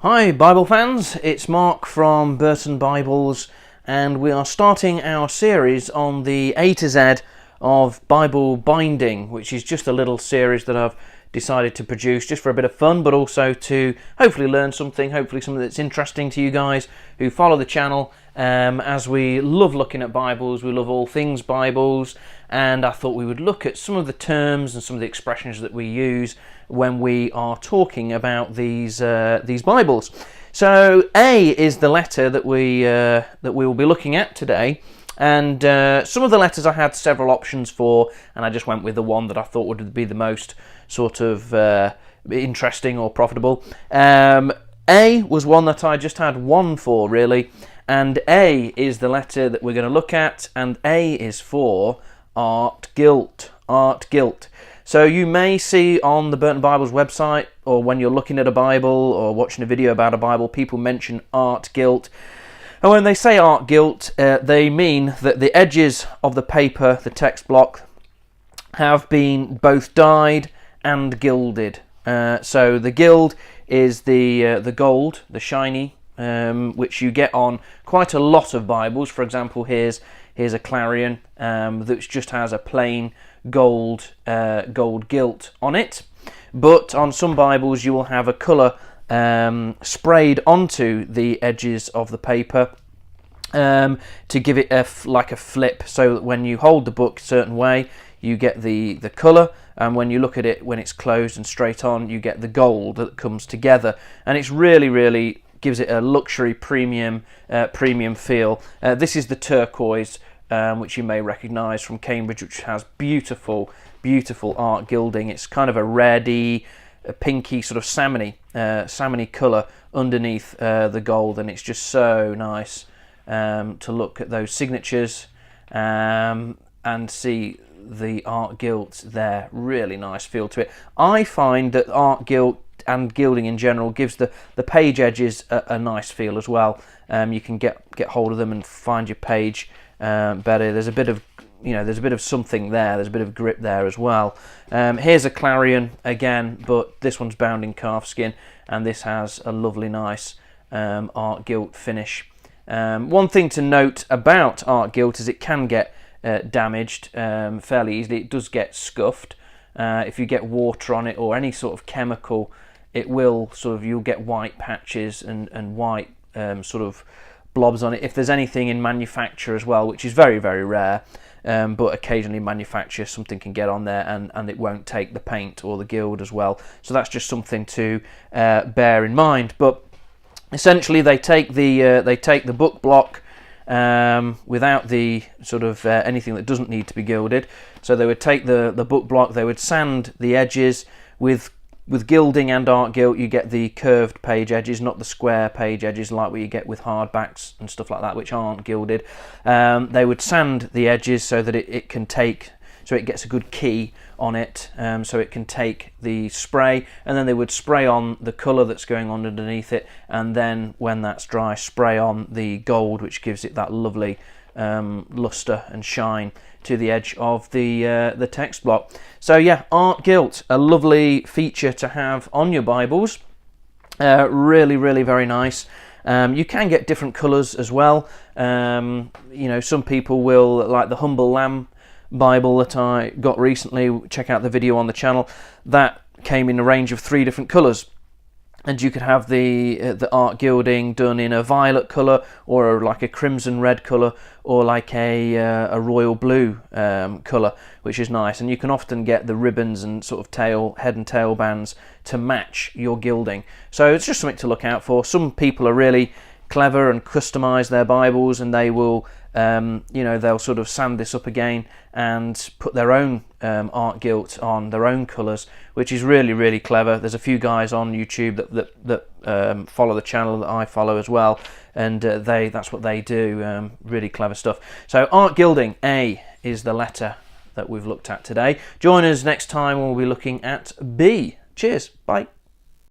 Hi Bible fans, it's Mark from Burton Bibles, and we are starting our series on the A to Z of Bible binding, which is just a little series that I've decided to produce just for a bit of fun, but also to hopefully learn something, hopefully something that's interesting to you guys who follow the channel. As we love looking at Bibles, we love all things Bibles, and I thought we would look at some of the terms and some of the expressions that we use when we are talking about these Bibles. So A is the letter that we will be looking at today, and some of the letters I had several options for, and I just went with the one that I thought would be the most sort of interesting or profitable. A was one that I just had one for, really, and A is the letter that we're going to look at, and A is for Art Gilt. Art Gilt. So you may see on the Burton Bibles website, or when you're looking at a Bible or watching a video about a Bible, people mention Art Gilt. And when they say Art Gilt, they mean that the edges of the paper, the text block, have been both dyed and gilded. So the gild is the gold, the shiny, which you get on quite a lot of Bibles. For example, here's a Clarion that just has a plain gold gilt on it. But on some Bibles you will have a colour sprayed onto the edges of the paper to give it like a flip, so that when you hold the book a certain way you get the colour, and when you look at it when it's closed and straight on you get the gold that comes together, and it's really gives it a luxury premium feel. This is the turquoise, which you may recognise from Cambridge, which has beautiful art gilding. It's kind of a reddy, a pinky sort of salmony colour underneath the gold, and it's just so nice to look at those signatures and see the art gilt there. Really nice feel to it. I find that art gilt and gilding in general gives the page edges a nice feel as well. You can get hold of them and find your page better. There's a bit of something there. There's a bit of grip there as well. Here's a Clarion again, but this one's bound in calfskin, and this has a lovely nice art gilt finish. One thing to note about art gilt is it can get damaged fairly easily. It does get scuffed. If you get water on it or any sort of chemical, it will you'll get white patches and white sort of blobs on it. If there's anything in manufacture as well, which is very rare, but occasionally manufacture, something can get on there and it won't take the paint or the gild as well. So that's just something to bear in mind. But essentially they take the book block without the sort of anything that doesn't need to be gilded. So they would take the book block, they would sand the edges with gilding and art gilt. You get the curved page edges, not the square page edges like what you get with hardbacks and stuff like that, which aren't gilded. They would sand the edges so that it can take, so it gets a good key on it, so it can take the spray, and then they would spray on the colour that's going on underneath it, and then when that's dry, spray on the gold, which gives it that lovely lustre and shine to the edge of the text block. So yeah, art gilt, a lovely feature to have on your Bibles. Really very nice. You can get different colours as well. Some people will, like the Humble Lamb Bible that I got recently, check out the video on the channel, that came in a range of 3 different colours. And you could have the art gilding done in a violet colour, or like a crimson red colour, or like a royal blue colour, which is nice. And you can often get the ribbons and sort of head and tail bands to match your gilding. So it's just something to look out for. Some people are really clever and customise their Bibles, and they will they'll sort of sand this up again and put their own art gilt on their own colours, which is really clever. There's a few guys on YouTube that follow the channel that I follow as well, and that's what they do. Really clever stuff. So art gilding, A is the letter that we've looked at today. Join us next time when we'll be looking at B. Cheers, bye.